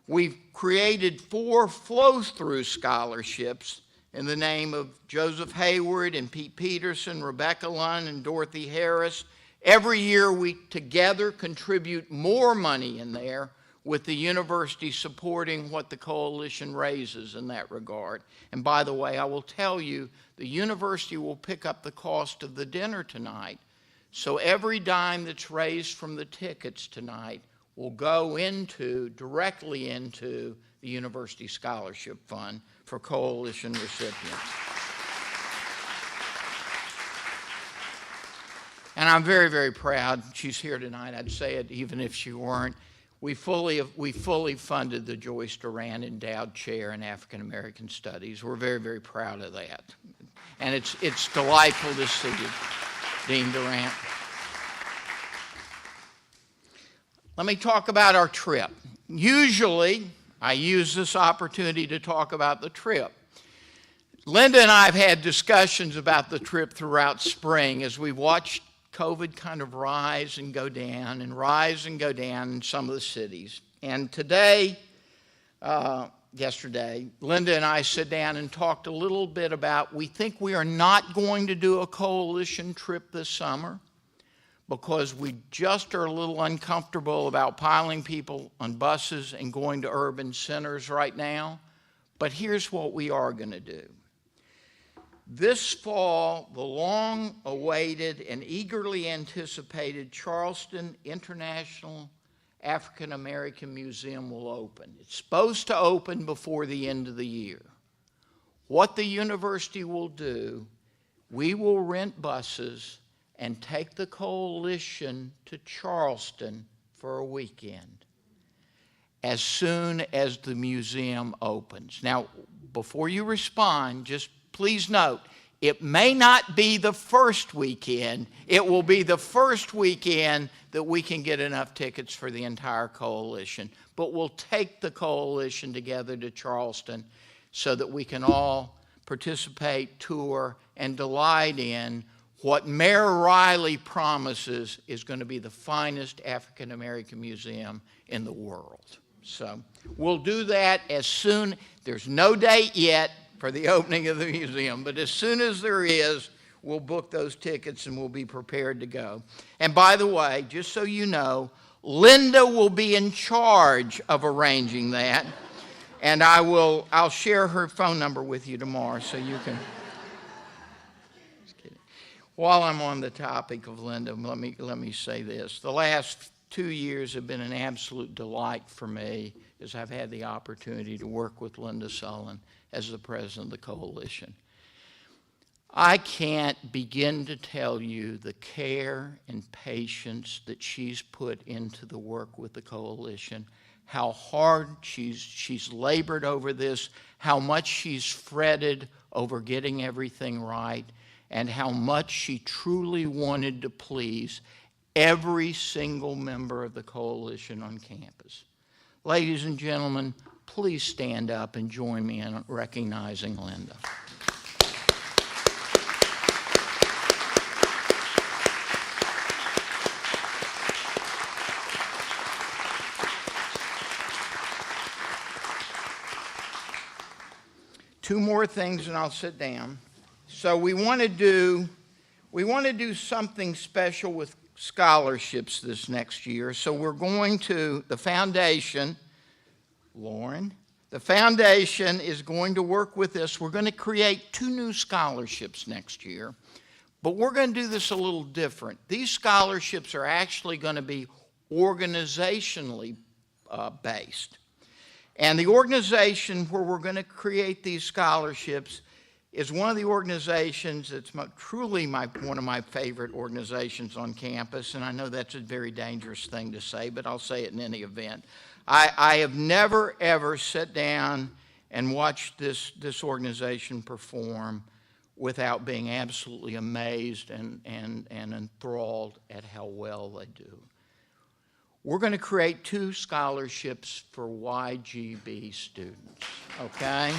We've created 4 flow-through scholarships in the name of Joseph Hayward and Pete Peterson, Rebecca Lunn, and Dorothy Harris. Every year we together contribute more money in there, with the university supporting what the coalition raises in that regard. And by the way, I will tell you, the university will pick up the cost of the dinner tonight. So every dime that's raised from the tickets tonight will go directly into the University Scholarship Fund for coalition recipients. And I'm very, very proud. She's here tonight. I'd say it even if she weren't. We fully funded the Joyce Duran Endowed Chair in African American Studies. We're very, very proud of that. And it's delightful to see you, Dean Durant. Let me talk about our trip. Usually, I use this opportunity to talk about the trip. Linda and I have had discussions about the trip throughout spring as we watched COVID kind of rise and go down and rise and go down in some of the cities. And today, yesterday, Linda and I sat down and talked a little bit about, we think we are not going to do a coalition trip this summer because we just are a little uncomfortable about piling people on buses and going to urban centers right now. But here's what we are going to do. This fall, the long-awaited and eagerly anticipated Charleston International African American Museum will open. It's supposed to open before the end of the year. What the university will do, we will rent buses and take the coalition to Charleston for a weekend as soon as the museum opens. Now, before you respond, just please note, it may not be the first weekend. It will be the first weekend that we can get enough tickets for the entire coalition. But we'll take the coalition together to Charleston so that we can all participate, tour, and delight in what Mayor Riley promises is going to be the finest African American museum in the world. So we'll do that as soon, there's no date yet for the opening of the museum, but as soon as there is, we'll book those tickets and we'll be prepared to go. And by the way, just so you know, Linda will be in charge of arranging that, and I'll share her phone number with you tomorrow so you can. Just kidding. While I'm on the topic of Linda, let me say this. The last 2 years have been an absolute delight for me as I've had the opportunity to work with Linda Sullen as the president of the coalition. I can't begin to tell you the care and patience that she's put into the work with the coalition, how hard she's labored over this, how much she's fretted over getting everything right, and how much she truly wanted to please every single member of the coalition on campus. Ladies and gentlemen, please stand up and join me in recognizing Linda. Two more things and I'll sit down. So we want to do something special with scholarships this next year. So we're going to, the foundation, Lauren, the foundation is going to work with this. We're going to create 2 new scholarships next year, but we're going to do this a little different. These scholarships are actually going to be organizationally based. And the organization where we're going to create these scholarships is one of the organizations that's truly one of my favorite organizations on campus, and I know that's a very dangerous thing to say, but I'll say it in any event. I have never, ever sat down and watched this organization perform without being absolutely amazed and enthralled at how well they do. We're going to create 2 scholarships for YGB students, okay?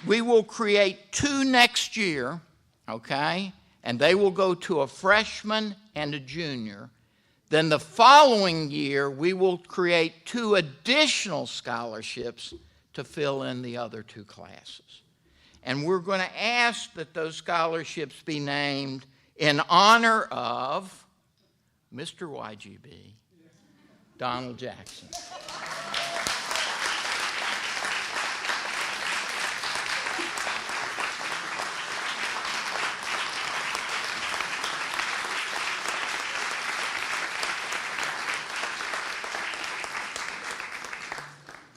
We will create 2 next year, okay? And they will go to a freshman and a junior. Then the following year, we will create 2 additional scholarships to fill in the other 2 classes. And we're going to ask that those scholarships be named in honor of Mr. YGB, Donald Jackson.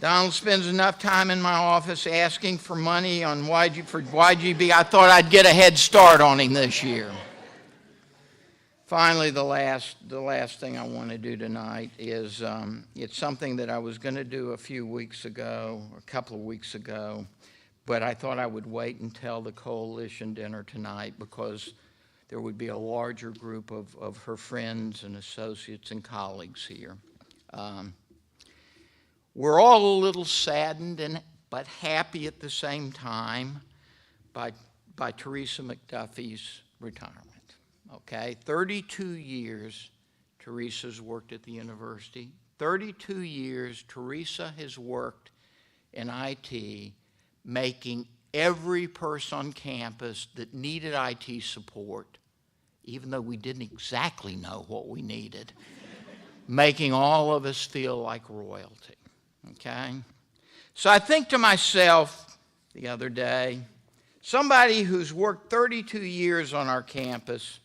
Donald spends enough time in my office asking for money on YGB. I thought I'd get a head start on him this year. Finally, the last thing I want to do tonight is it's something that I was going to do a couple of weeks ago, but I thought I would wait until the coalition dinner tonight because there would be a larger group of her friends and associates and colleagues here. We're all a little saddened but happy at the same time by Teresa McDuffie's retirement. Okay, 32 years Teresa's worked at the university. 32 years Teresa has worked in IT, making every person on campus that needed IT support, even though we didn't exactly know what we needed, making all of us feel like royalty, okay? So I think to myself the other day, somebody who's worked 32 years on our campus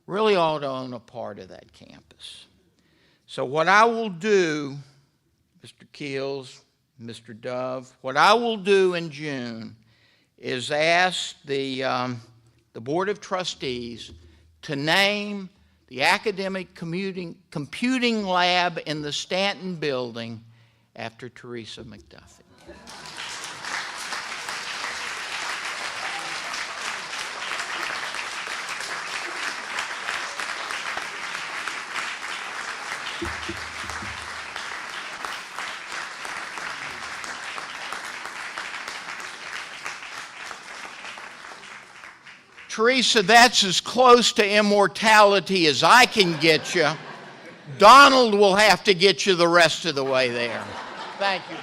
really ought to own a part of that campus. So what I will do, Mr. Keels, Mr. Dove, what I will do in June is ask the Board of Trustees to name the academic computing lab in the Stanton building after Teresa McDuffie. Teresa, that's as close to immortality as I can get you. Donald will have to get you the rest of the way there. Thank you.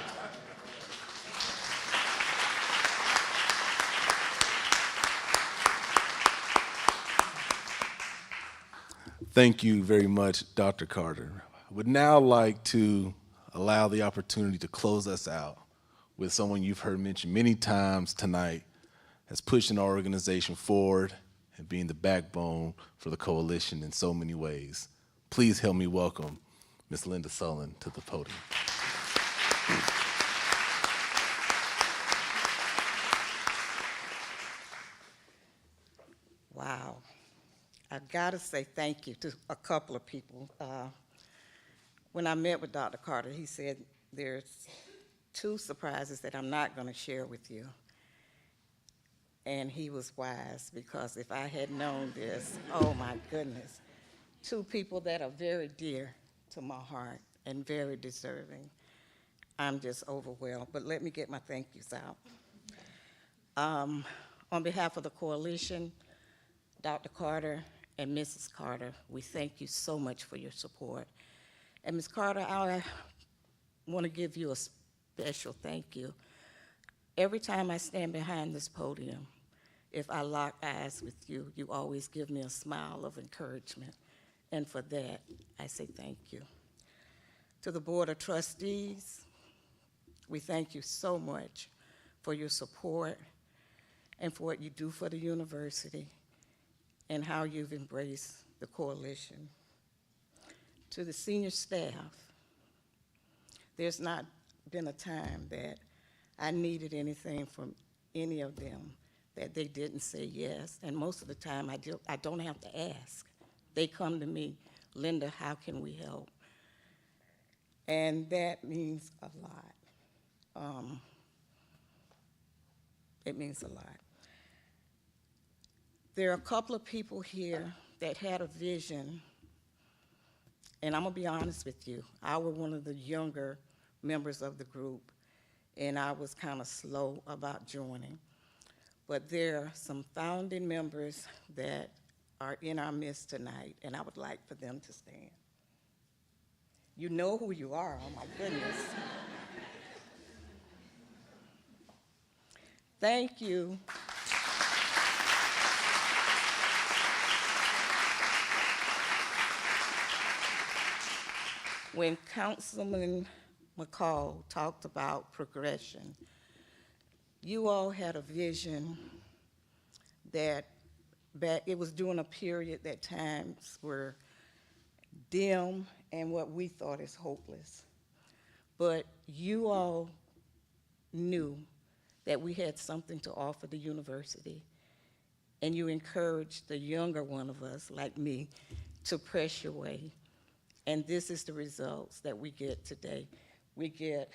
Thank you very much, Dr. Carter. I would now like to allow the opportunity to close us out with someone you've heard mentioned many times tonight as pushing our organization forward and being the backbone for the coalition in so many ways. Please help me welcome Ms. Linda Sullen to the podium. Wow. I've got to say thank you to a couple of people. When I met with Dr. Carter, he said there's 2 surprises that I'm not going to share with you. And he was wise, because if I had known this, oh my goodness. 2 people that are very dear to my heart and very deserving. I'm just overwhelmed, but let me get my thank yous out. On behalf of the coalition, Dr. Carter and Mrs. Carter, we thank you so much for your support. And Ms. Carter, I want to give you a special thank you. Every time I stand behind this podium, if I lock eyes with you, you always give me a smile of encouragement. And for that, I say thank you. To the Board of Trustees, we thank you so much for your support and for what you do for the university and how you've embraced the coalition. To the senior staff, there's not been a time that I needed anything from any of them that they didn't say yes, and most of the time I don't have to ask. They come to me, Linda, how can we help? And that means a lot. It means a lot. There are a couple of people here that had a vision, and I'm gonna be honest with you, I was one of the younger members of the group, and I was kind of slow about joining. But there are some founding members that are in our midst tonight, and I would like for them to stand. You know who you are, oh my goodness. Thank you. When Councilman Mccall talked about progression, you all had a vision that it was during a period that times were dim and what we thought is hopeless. But you all knew that we had something to offer the university, and you encouraged the younger one of us, like me, to press your way. And this is the results that we get today. We get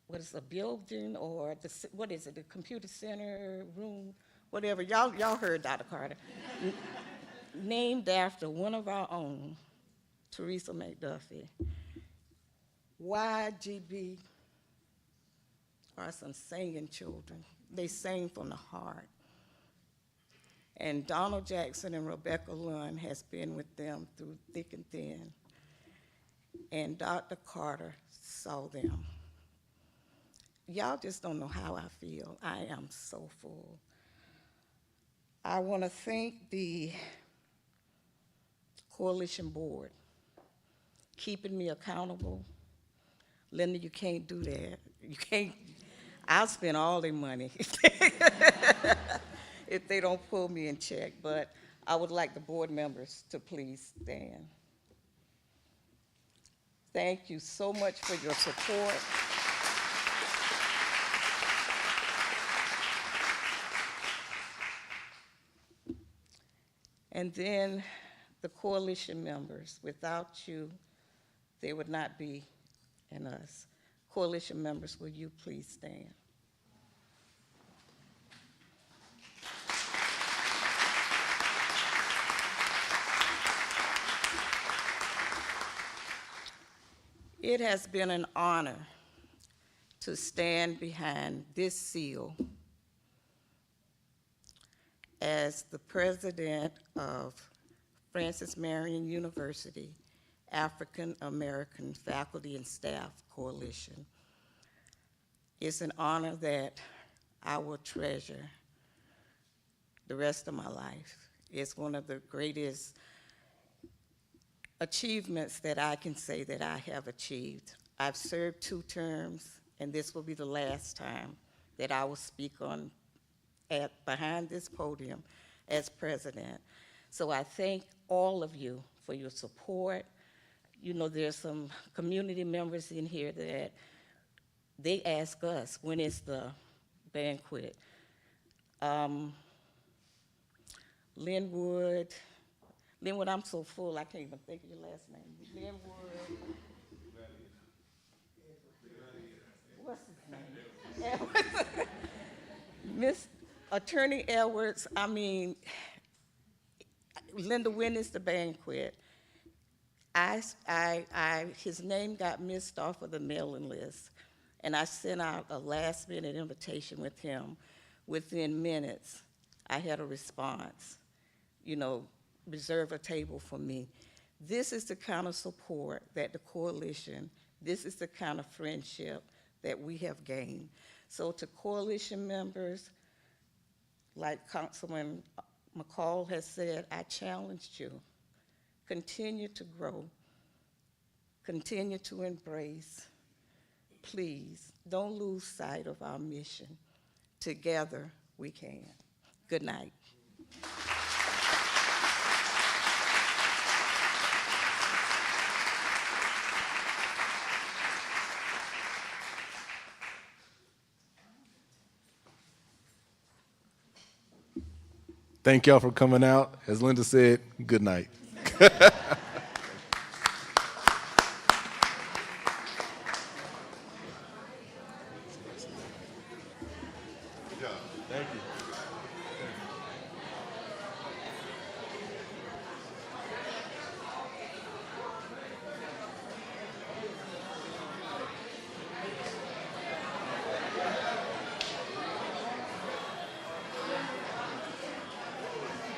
what is a building, or what is it, the computer center room, whatever. Y'all heard Dr. Carter. Named after one of our own, Teresa McDuffie. YGB are some singing children. They sing from the heart. And Donald Jackson and Rebecca Lunn has been with them through thick and thin. And Dr. Carter saw them. Y'all just don't know how I feel. I am so full. I want to thank the Coalition Board, keeping me accountable. Linda, you can't do that. You can't, I'll spend all their money if they don't pull me in check, but I would like the board members to please stand. Thank you so much for your support. And then the coalition members. Without you, there would not be in us. Coalition members, will you please stand? It has been an honor to stand behind this seal as the president of Francis Marion University African American Faculty and Staff Coalition. It's an honor that I will treasure the rest of my life. It's one of the greatest achievements that I can say that I have achieved. I've served 2 terms, and this will be the last time that I will speak behind this podium as president. So I thank all of you for your support. You know, there's some community members in here that they ask us, when is the banquet? Linwood, I'm so full, I can't even think of your last name. Linwood. What's his name? Edwards. Miss Attorney Edwards, I mean, Linda, when is the banquet? His name got missed off of the mailing list, and I sent out a last-minute invitation with him. Within minutes, I had a response, you know, reserve a table for me. This is the kind of support that the coalition, this is the kind of friendship that we have gained. So to coalition members, like Councilman McCall has said, I challenged you. Continue to grow. Continue to embrace. Please, don't lose sight of our mission. Together, we can. Good night. Thank y'all for coming out. As Linda said, good night.